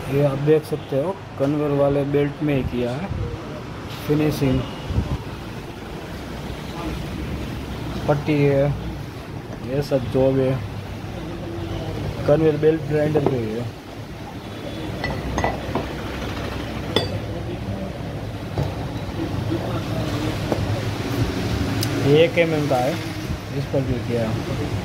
ये आप देख सकते हो कन्वेयर वाले बेल्ट में ही किया है फिनिशिंग। पट्टी है, ये सब जॉब है, कन्वेयर बेल्ट ग्राइंडर पे ही है। ये 1 mm का है, इस पर भी किया है।